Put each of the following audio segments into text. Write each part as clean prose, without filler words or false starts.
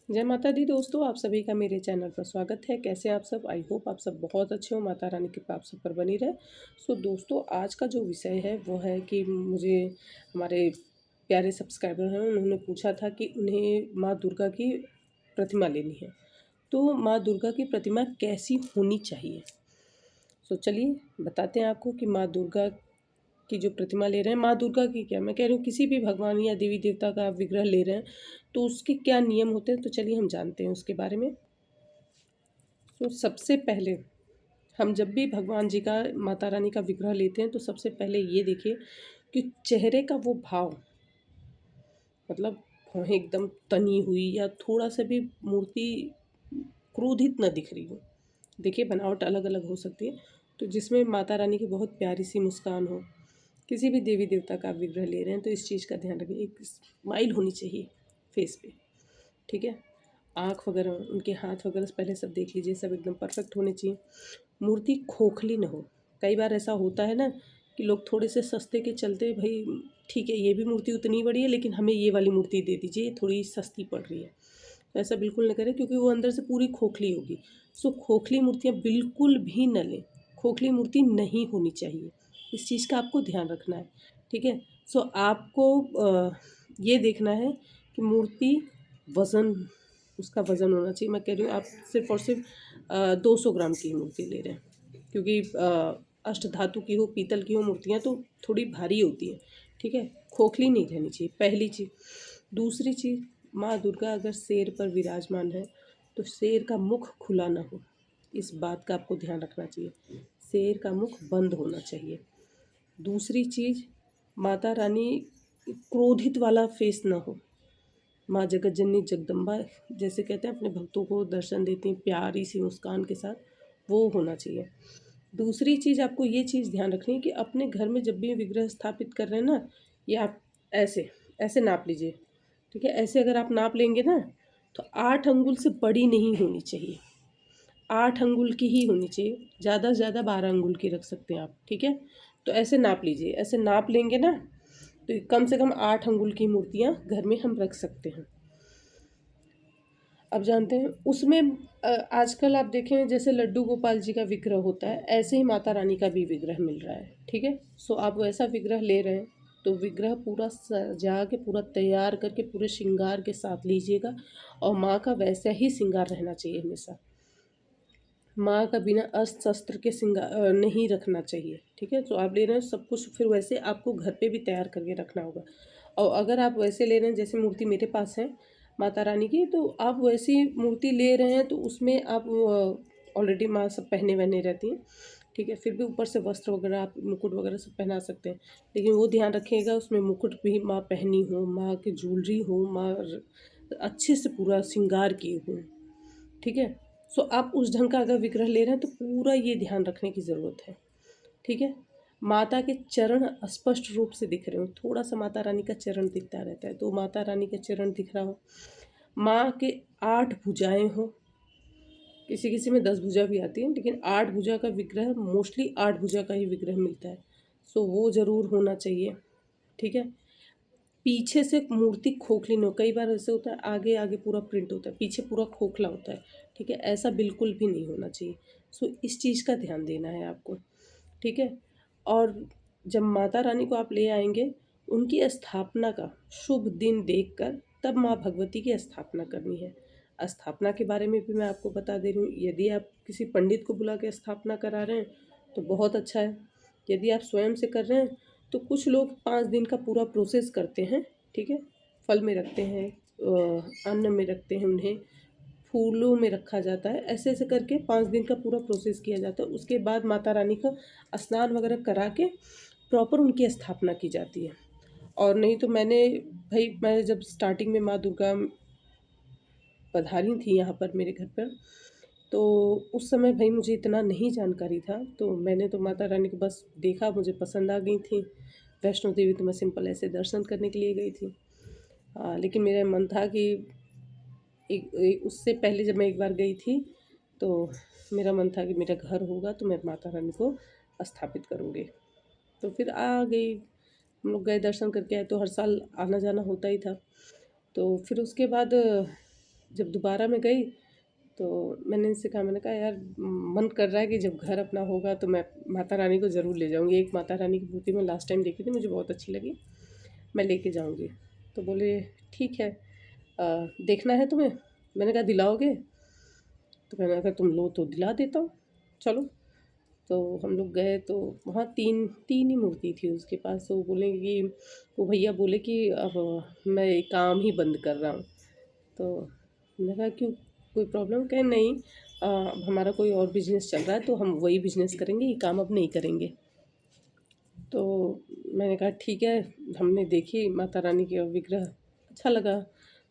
जय माता दी दोस्तों, आप सभी का मेरे चैनल पर स्वागत है। कैसे आप सब? आई होप आप सब बहुत अच्छे हो। माता रानी की कृपा आप सब पर बनी रहे। दोस्तों, आज का जो विषय है वो है कि मुझे हमारे प्यारे सब्सक्राइबर हैं, उन्होंने पूछा था कि उन्हें माँ दुर्गा की प्रतिमा लेनी है। तो माँ दुर्गा की प्रतिमा कैसी होनी चाहिए? चलिए बताते हैं आपको कि माँ दुर्गा की जो प्रतिमा ले रहे हैं, माँ दुर्गा की क्या, मैं कह रही हूँ किसी भी भगवान या देवी देवता का आप विग्रह ले रहे हैं तो उसके क्या नियम होते हैं, तो चलिए हम जानते हैं उसके बारे में। सबसे पहले हम जब भी भगवान जी का, माता रानी का विग्रह लेते हैं तो सबसे पहले ये देखिए कि चेहरे का वो भाव, मतलब भौहें एकदम तनी हुई या थोड़ा सा भी मूर्ति क्रोधित न दिख रही हो। देखिए बनावट अलग अलग हो सकती है, तो जिसमें माता रानी की बहुत प्यारी सी मुस्कान हो। किसी भी देवी देवता का आप विग्रह ले रहे हैं तो इस चीज़ का ध्यान रखिए, एक स्माइल होनी चाहिए फेस पे, ठीक है। आँख वगैरह, उनके हाथ वगैरह पहले सब देख लीजिए, सब एकदम परफेक्ट होने चाहिए। मूर्ति खोखली ना हो। कई बार ऐसा होता है ना कि लोग थोड़े से सस्ते के चलते, भाई ठीक है ये भी मूर्ति उतनी बड़ी है लेकिन हमें ये वाली मूर्ति दे दीजिए, ये थोड़ी सस्ती पड़ रही है। तो ऐसा बिल्कुल ना करें, क्योंकि वो अंदर से पूरी खोखली होगी। खोखली मूर्तियाँ बिल्कुल भी न लें। खोखली मूर्ति नहीं होनी चाहिए, इस चीज़ का आपको ध्यान रखना है, ठीक है। आपको ये देखना है कि मूर्ति वज़न, उसका वज़न होना चाहिए। मैं कह रही हूँ आप सिर्फ़ और सिर्फ 200 ग्राम की मूर्ति ले रहे हैं, क्योंकि अष्ट धातु की हो, पीतल की हो मूर्तियाँ तो थोड़ी भारी होती हैं, ठीक है। खोखली नहीं रहनी चाहिए, पहली चीज़। दूसरी चीज़, माँ दुर्गा अगर शेर पर विराजमान है तो शेर का मुख खुला ना हो, इस बात का आपको ध्यान रखना चाहिए। शेर का मुख बंद होना चाहिए। दूसरी चीज़, माता रानी क्रोधित वाला फेस ना हो। माँ जगत जननी जगदम्बा जैसे कहते हैं, अपने भक्तों को दर्शन देती हैं प्यारी सी मुस्कान के साथ, वो होना चाहिए। दूसरी चीज़, आपको ये चीज़ ध्यान रखनी है कि अपने घर में जब भी विग्रह स्थापित कर रहे हैं ना, ये आप ऐसे ऐसे नाप लीजिए, ठीक है। ऐसे अगर आप नाप लेंगे ना तो 8 अंगुल से बड़ी नहीं होनी चाहिए, 8 अंगुल की ही होनी चाहिए। ज़्यादा से ज़्यादा 12 अंगुल की रख सकते हैं आप, ठीक है। तो ऐसे नाप लीजिए, ऐसे नाप लेंगे ना तो कम से कम 8 अंगुल की मूर्तियाँ घर में हम रख सकते हैं। अब जानते हैं उसमें आजकल आप देखें जैसे लड्डू गोपाल जी का विग्रह होता है, ऐसे ही माता रानी का भी विग्रह मिल रहा है, ठीक है। आप वैसा विग्रह ले रहे हैं तो विग्रह पूरा सजा के, पूरा तैयार करके, पूरे श्रृंगार के साथ लीजिएगा। और माँ का वैसा ही श्रृंगार रहना चाहिए हमेशा। माँ का बिना अस्त्र शस्त्र के श्रृंगार नहीं रखना चाहिए, ठीक है। आप ले रहे हैं सब कुछ, फिर वैसे आपको घर पे भी तैयार करके रखना होगा। और अगर आप वैसे ले रहे हैं जैसे मूर्ति मेरे पास है माता रानी की, तो आप वैसी मूर्ति ले रहे हैं तो उसमें आप ऑलरेडी माँ सब पहने वहने रहती हैं, ठीक है। फिर भी ऊपर से वस्त्र वगैरह, आप मुकुट वगैरह सब पहना सकते हैं, लेकिन वो ध्यान रखिएगा उसमें मुकुट भी माँ पहनी हो, माँ की ज्वेलरी हो, माँ अच्छे से पूरा श्रृंगार किए हों, ठीक है। आप उस ढंग का अगर विग्रह ले रहे हैं तो पूरा ये ध्यान रखने की ज़रूरत है, ठीक है। माता के चरण स्पष्ट रूप से दिख रहे हो, थोड़ा सा माता रानी का चरण दिखता रहता है तो माता रानी का चरण दिख रहा हो। माँ के 8 भुजाएं हो, किसी किसी में 10 भुजा भी आती है, लेकिन 8 भुजा का विग्रह, मोस्टली 8 भुजा का ही विग्रह मिलता है। वो ज़रूर होना चाहिए, ठीक है। पीछे से मूर्ति खोखली न हो, कई बार ऐसे होता है आगे आगे पूरा प्रिंट होता है, पीछे पूरा खोखला होता है, ठीक है। ऐसा बिल्कुल भी नहीं होना चाहिए। इस चीज़ का ध्यान देना है आपको, ठीक है। और जब माता रानी को आप ले आएंगे, उनकी स्थापना का शुभ दिन देखकर तब माँ भगवती की स्थापना करनी है। स्थापना के बारे में भी मैं आपको बता दे रही हूँ, यदि आप किसी पंडित को बुला के स्थापना करा रहे हैं तो बहुत अच्छा है। यदि आप स्वयं से कर रहे हैं तो कुछ लोग 5 दिन का पूरा प्रोसेस करते हैं, ठीक है। फल में रखते हैं, अन्न में रखते हैं, उन्हें फूलों में रखा जाता है, ऐसे ऐसे करके 5 दिन का पूरा प्रोसेस किया जाता है। उसके बाद माता रानी का स्नान वगैरह करा के प्रॉपर उनकी स्थापना की जाती है। और नहीं तो मैं जब स्टार्टिंग में माँ दुर्गा पधारी थी यहाँ पर मेरे घर पर, तो उस समय भाई मुझे इतना नहीं जानकारी था, तो मैंने तो माता रानी को बस देखा, मुझे पसंद आ गई थी। वैष्णो देवी तो मैं सिंपल ऐसे दर्शन करने के लिए गई थी। लेकिन मेरा मन था कि उससे पहले जब मैं एक बार गई थी तो मेरा मन था कि मेरा घर होगा तो मैं माता रानी को स्थापित करूँगी। तो फिर आ गई, हम लोग गए दर्शन करके आए, तो हर साल आना जाना होता ही था। तो फिर उसके बाद जब दोबारा मैं गई तो मैंने इनसे कहा, मैंने कहा यार मन कर रहा है कि जब घर अपना होगा तो मैं माता रानी को ज़रूर ले जाऊँगी। एक माता रानी की मूर्ति मैं लास्ट टाइम देखी थी, मुझे बहुत अच्छी लगी, मैं लेके जाऊँगी। तो बोले ठीक है, देखना है तुम्हें? मैंने कहा दिलाओगे? तो मैंने कहा तुम लो तो दिला देता हूँ, चलो। तो हम लोग गए तो वहाँ तीन तीन ही मूर्ति थी उसके पास। तो वो बोले कि वो भैया बोले कि अब मैं ये काम ही बंद कर रहा हूँ। तो मैंने कहा क्यों, कोई प्रॉब्लम? कहे नहीं, अब हमारा कोई और बिजनेस चल रहा है तो हम वही बिजनेस करेंगे, ये काम अब नहीं करेंगे। तो मैंने कहा ठीक है। हमने देखी माता रानी का विग्रह, अच्छा लगा।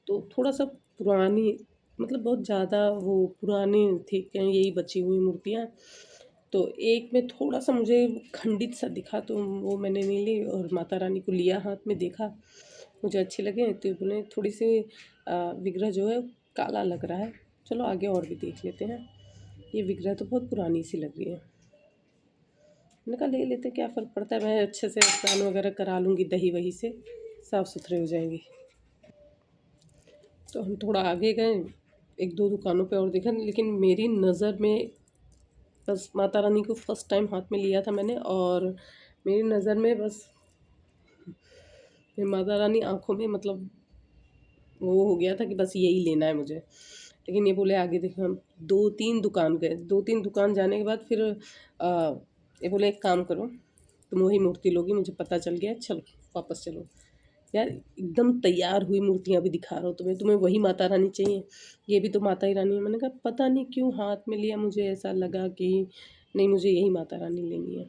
तो थोड़ा सा पुरानी, मतलब बहुत ज़्यादा वो पुरानी थी, कहीं यही बची हुई मूर्तियाँ। तो एक में थोड़ा सा मुझे खंडित सा दिखा, तो वो मैंने नहीं ली और माता रानी को लिया हाथ में, देखा मुझे अच्छे लगे। तो बोले थोड़ी सी विग्रह जो है काला लग रहा है, चलो आगे और भी देख लेते हैं, ये विग्रह तो बहुत पुरानी सी लग रही है। मैंने कहा ले लेते, क्या फ़र्क पड़ता है, मैं अच्छे से स्नान वगैरह करा लूँगी, दही वही से साफ़ सुथरे हो जाएंगी। तो हम थोड़ा आगे गए, एक दो दुकानों पे और देखा, लेकिन मेरी नज़र में बस माता रानी को फर्स्ट टाइम हाथ में लिया था मैंने, और मेरी नज़र में बस माता रानी आँखों में, मतलब वो हो गया था कि बस यही लेना है मुझे। लेकिन ये बोले आगे देखो। हम 2-3 दुकान गए, 2-3 दुकान जाने के बाद फिर ये बोले एक काम करो, तुम वही मूर्ति लोगी, मुझे पता चल गया, चलो वापस चलो। यार एकदम तैयार हुई मूर्तियाँ भी दिखा रहा हो तुम्हें, तुम्हें वही माता रानी चाहिए, ये भी तो माता ही रानी है। मैंने कहा पता नहीं क्यों हाथ में लिया, मुझे ऐसा लगा कि नहीं, मुझे यही माता रानी लेनी है।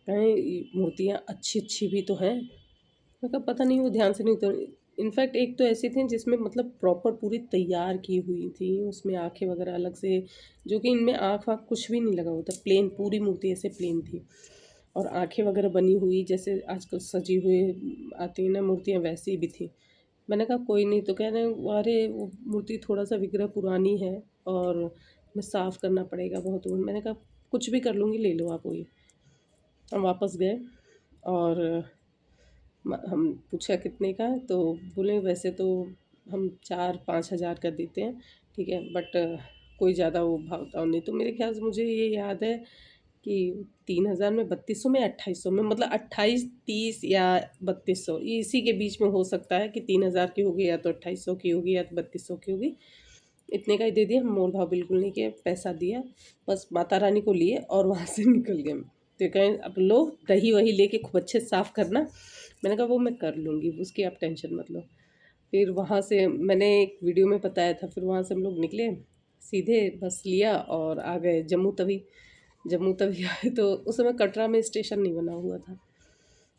कहें मूर्तियाँ अच्छी अच्छी भी तो हैं। मैं कहा पता नहीं, वो ध्यान से नहीं उतर। इनफैक्ट एक तो ऐसी थी जिसमें मतलब प्रॉपर पूरी तैयार की हुई थी, उसमें आँखें वगैरह अलग से, जो कि इनमें आँख वाँख कुछ भी नहीं लगा हुआ था, प्लेन पूरी मूर्ति ऐसे प्लेन थी। और आँखें वगैरह बनी हुई जैसे आजकल सजी हुई आती हैं ना मूर्तियाँ, वैसी भी थी। मैंने कहा कोई नहीं। तो कह रहे हैं अरे वो मूर्ति थोड़ा सा विग्रह पुरानी है और मैं साफ़ करना पड़ेगा बहुत। मैंने कहा कुछ भी कर लूँगी, ले लो आप वही। हम वापस गए और हम पूछा कितने का है, तो बोले वैसे तो हम 4-5 हज़ार का देते हैं, ठीक है, बट कोई ज़्यादा वो भाव ताव नहीं। तो मेरे ख्याल से मुझे ये याद है कि 3,000 में, 3200 में, 2800 में, मतलब 28, 30 या 3200, ये इसी के बीच में हो सकता है कि 3,000 की होगी या तो 2800 की होगी या तो 3200 की होगी। इतने का ही दे दिया, हम मोल भाव बिल्कुल नहीं किया, पैसा दिया, बस माता रानी को लिए और वहाँ से निकल गए। तो कहें अब लो दही वही लेके खूब अच्छे से साफ़ करना। मैंने कहा वो मैं कर लूँगी, उसकी आप टेंशन मत लो। फिर वहाँ से मैंने एक वीडियो में बताया था, फिर वहाँ से हम लोग निकले, सीधे बस लिया और आ गए जम्मू तवी। जम्मू तवी आए तो उस समय कटरा में स्टेशन नहीं बना हुआ था,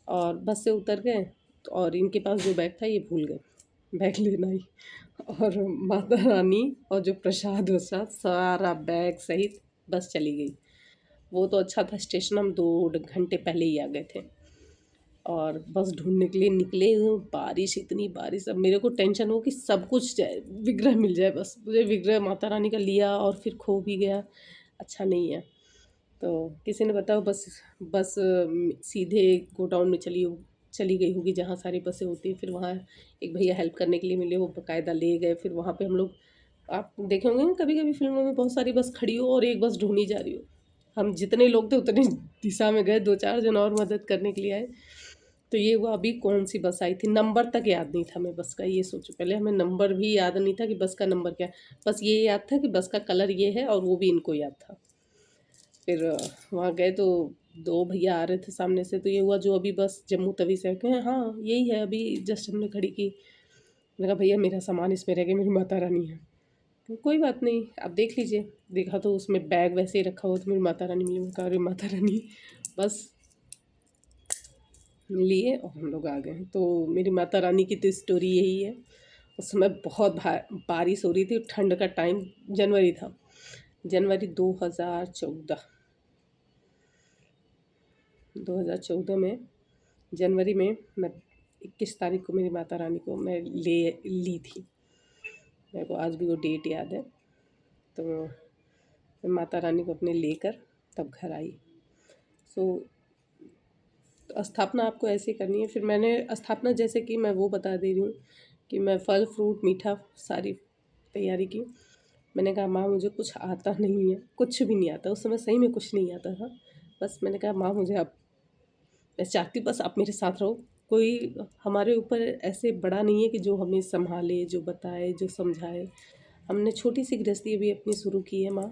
और बस से उतर गए। तो और इनके पास जो बैग था ये भूल गए, बैग लेना ही। और माता रानी और जो प्रसाद वसाद सारा बैग सहित बस चली गई। वो तो अच्छा था, स्टेशन हम 2 घंटे पहले ही आ गए थे। और बस ढूंढने के लिए निकले, बारिश, इतनी बारिश। अब मेरे को टेंशन हो कि सब कुछ जाए, विग्रह मिल जाए, बस मुझे विग्रह माता रानी का लिया और फिर खो भी गया, अच्छा नहीं है। तो किसी ने बताया बस, बस सीधे गोडाउन में चली गई होगी जहाँ सारी बसें होती हैं। फिर वहाँ एक भैया हेल्प करने के लिए मिले, वो बाकायदा ले गए। फिर वहाँ पे हम लोग, आप देखे होंगे ना कभी कभी फिल्मों में, बहुत सारी बस खड़ी हो और एक बस ढूंढी जा रही हो। हम जितने लोग थे उतनी दिशा में गए, 2-4 जन और मदद करने के लिए आए। तो ये हुआ। अभी कौन सी बस आई थी, नंबर तक याद नहीं था मैं बस का, ये सोचो, पहले हमें नंबर भी याद नहीं था कि बस का नंबर क्या है। बस ये याद था कि बस का कलर ये है, और वो भी इनको याद था। फिर वहाँ गए तो 2 भैया आ रहे थे सामने से, तो ये हुआ जो अभी बस जम्मू तवी से कहें हाँ यही है, अभी जस्ट हमने खड़ी की। मैंने कहा भैया मेरा सामान इसमें रह गया, मेरी माता रानी है। तो कोई बात नहीं, आप देख लीजिए। देखा तो उसमें बैग वैसे ही रखा हुआ, तो मेरी माता रानी मिली। मैं कहा अरे माता रानी, बस लिए और हम लोग आ गए। तो मेरी माता रानी की तो स्टोरी यही है। उस समय बहुत बारिश हो रही थी, ठंड का टाइम, जनवरी था, जनवरी 2014 में, जनवरी में मैं 21 तारीख को मेरी माता रानी को मैं ली थी। मेरे को आज भी वो डेट याद है। तो मैं माता रानी को अपने लेकर तब घर आई। सो तो स्थापना आपको ऐसे करनी है। फिर मैंने स्थापना, जैसे कि मैं वो बता दे रही हूँ कि मैं फल फ्रूट मीठा सारी तैयारी की। मैंने कहा माँ मुझे कुछ आता नहीं है, कुछ भी नहीं आता। उस समय सही में कुछ नहीं आता था। बस मैंने कहा माँ मुझे आप, मैं चाहती हूँ बस आप मेरे साथ रहो। कोई हमारे ऊपर ऐसे बड़ा नहीं है कि जो हमें संभाले, जो बताए, जो समझाए। हमने छोटी सी गृहस्थी अभी अपनी शुरू की है माँ।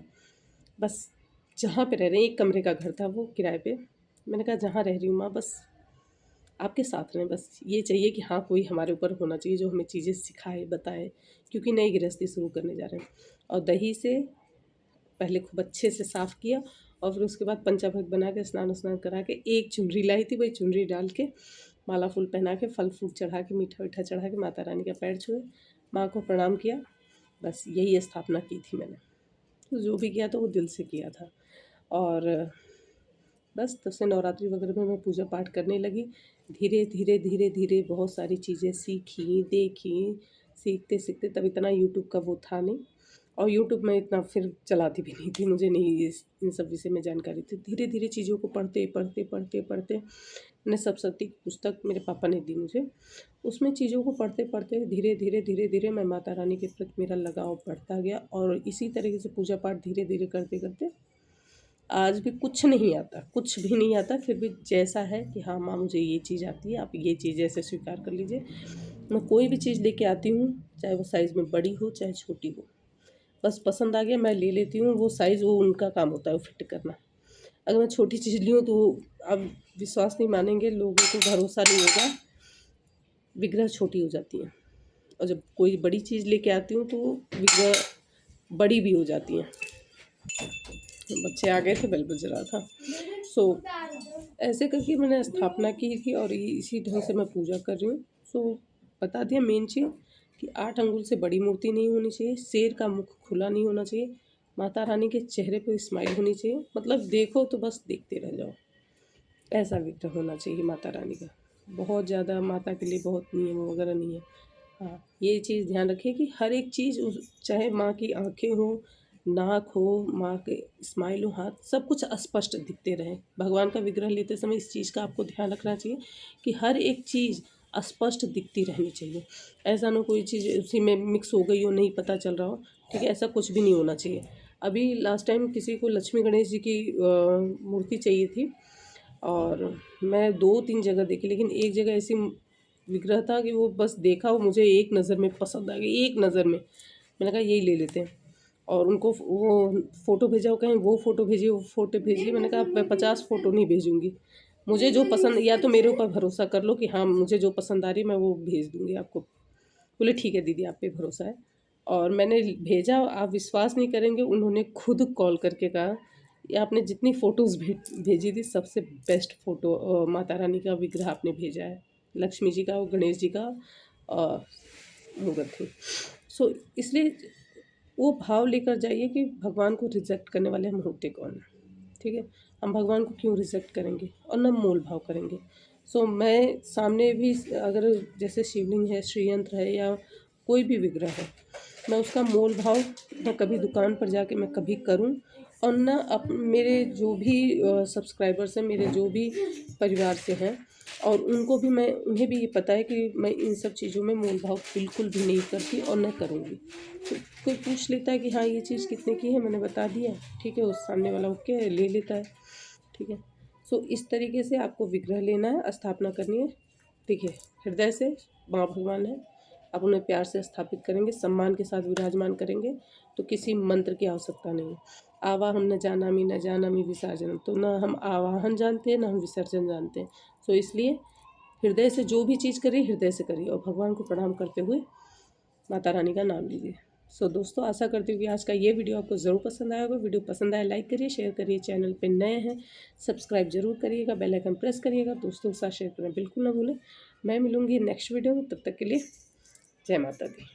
बस जहाँ पे रह रहे हैं, एक कमरे का घर था वो किराए पे। मैंने कहा जहाँ रह रही हूँ माँ बस आपके साथ रहें, बस ये चाहिए कि हाँ कोई हमारे ऊपर होना चाहिए जो हमें चीज़ें सिखाए, बताए, क्योंकि नई गृहस्थी शुरू करने जा रहे हैं। और दही से पहले खूब अच्छे से साफ़ किया और फिर उसके बाद पंचामृत बना के स्नान स्नान करा के एक चुनरी लाई थी, वही चुनरी डाल के माला फूल पहना के फल फूल चढ़ा के मीठा वीठा चढ़ा के माता रानी का पैर छुए, माँ को प्रणाम किया। बस यही स्थापना की थी मैंने। तो जो भी किया था वो दिल से किया था। और बस तब से नवरात्रि वगैरह में मैं पूजा पाठ करने लगी। धीरे धीरे धीरे धीरे बहुत सारी चीज़ें सीखी, देखी। सीखते सीखते तब इतना यूट्यूब का वो था नहीं, और यूट्यूब में इतना फिर चलाती भी नहीं थी, मुझे नहीं इन सब विषय में जानकारी थी। धीरे धीरे चीज़ों को पढ़ते पढ़ते पढ़ते पढ़ते मैंने सप्तशती की पुस्तक मेरे पापा ने दी मुझे। उसमें चीज़ों को पढ़ते पढ़ते धीरे धीरे धीरे धीरे मैं माता रानी के प्रति मेरा लगाव बढ़ता गया, और इसी तरीके से पूजा पाठ धीरे धीरे करते करते आज भी कुछ नहीं आता, कुछ भी नहीं आता। फिर भी जैसा है कि हाँ माँ मुझे ये चीज़ आती है, आप ये चीज़ ऐसे स्वीकार कर लीजिए। मैं कोई भी चीज़ लेके आती हूँ, चाहे वो साइज़ में बड़ी हो चाहे छोटी हो, बस पसंद आ गया मैं ले लेती हूँ। वो साइज़ वो उनका काम होता है वो फिट करना। अगर मैं छोटी चीज़ ली हूँ तो अब विश्वास नहीं मानेंगे, लोगों को भरोसा नहीं होगा, विग्रह छोटी हो जाती हैं। और जब कोई बड़ी चीज़ लेके आती हूँ तो विग्रह बड़ी भी हो जाती हैं। बच्चे आ गए थे, बेल बज रहा था। सो ऐसे करके मैंने स्थापना की थी और इसी ढंग से मैं पूजा कर रही हूँ। सो बता दिया मेन चीज़ कि 8 अंगुल से बड़ी मूर्ति नहीं होनी चाहिए, शेर का मुख खुला नहीं होना चाहिए, माता रानी के चेहरे पे स्माइल होनी चाहिए, मतलब देखो तो बस देखते रह जाओ, ऐसा विग्रह होना चाहिए माता रानी का। बहुत ज़्यादा माता के लिए बहुत नियम वगैरह नहीं है। हाँ ये चीज़ ध्यान रखिए कि हर एक चीज़ उस, चाहे माँ की आँखें हो, नाक हो, माँ के स्माइल हो, हाथ, सब कुछ स्पष्ट दिखते रहें। भगवान का विग्रह लेते समय इस चीज़ का आपको ध्यान रखना चाहिए कि हर एक चीज़ स्पष्ट दिखती रहनी चाहिए। ऐसा ना कोई चीज़ उसी में मिक्स हो गई हो, नहीं पता चल रहा हो, ठीक है, ऐसा कुछ भी नहीं होना चाहिए। अभी लास्ट टाइम किसी को लक्ष्मी गणेश जी की मूर्ति चाहिए थी, और मैं 2-3 जगह देखी, लेकिन एक जगह ऐसी विग्रह था कि वो बस देखा, वो मुझे एक नज़र में पसंद आ गई, एक नज़र में। मैंने कहा यही ले लेते हैं, और उनको वो फ़ोटो भेजा, वो कहें वो फ़ोटो भेजिए, वो फ़ोटो भेजिए। मैंने कहा मैं 50 फ़ोटो नहीं भेजूँगी, मुझे जो पसंद, या तो मेरे ऊपर भरोसा कर लो कि हाँ मुझे जो पसंद आ रही है मैं वो भेज दूँगी आपको। बोले ठीक है दीदी आप पे भरोसा है। और मैंने भेजा, आप विश्वास नहीं करेंगे, उन्होंने खुद कॉल करके कहा ये आपने जितनी फ़ोटोज़ भेजी थी सबसे बेस्ट फ़ोटो माता रानी का विग्रह आपने भेजा है, लक्ष्मी जी का और गणेश जी का मूर्त थी। सो इसलिए वो भाव लेकर जाइए कि भगवान को रिजेक्ट करने वाले हम होते कौन हैं, ठीक है। हम भगवान को क्यों रिजेक्ट करेंगे और न मोल भाव करेंगे। सो मैं सामने भी अगर जैसे शिवलिंग है, श्रीयंत्र है, या कोई भी विग्रह है, मैं उसका मोल भाव न कभी दुकान पर जाके मैं कभी करूं, और न मेरे जो भी सब्सक्राइबर्स हैं, मेरे जो भी परिवार से हैं, और उनको भी मैं, उन्हें भी ये पता है कि मैं इन सब चीज़ों में मोल भाव बिल्कुल भी नहीं करती और न करूँगी। तो कोई पूछ लेता है कि हाँ ये चीज़ कितने की है, मैंने बता दिया, ठीक है, उस सामने वाला ओके ले लेता है, ठीक है। सो इस तरीके से आपको विग्रह लेना है, स्थापना करनी है। देखिए हृदय से माँ भगवान है, आप उन्हें प्यार से स्थापित करेंगे, सम्मान के साथ विराजमान करेंगे, तो किसी मंत्र की आवश्यकता नहीं है। आवाहन न जानामि विसर्जनम, तो न हम आवाहन जानते हैं न हम विसर्जन जानते हैं। सो इसलिए हृदय से जो भी चीज़ करिए हृदय से करिए, और भगवान को प्रणाम करते हुए माता रानी का नाम लीजिए। सो दोस्तों आशा करती हूँ कि आज का ये वीडियो आपको ज़रूर पसंद आया होगा। वीडियो पसंद आया लाइक करिए, शेयर करिए, चैनल पे नए हैं सब्सक्राइब जरूर करिएगा, बेल आइकन प्रेस करिएगा, दोस्तों के साथ शेयर करना बिल्कुल ना भूलें। मैं मिलूँगी नेक्स्ट वीडियो में, तब तक के लिए जय माता दी।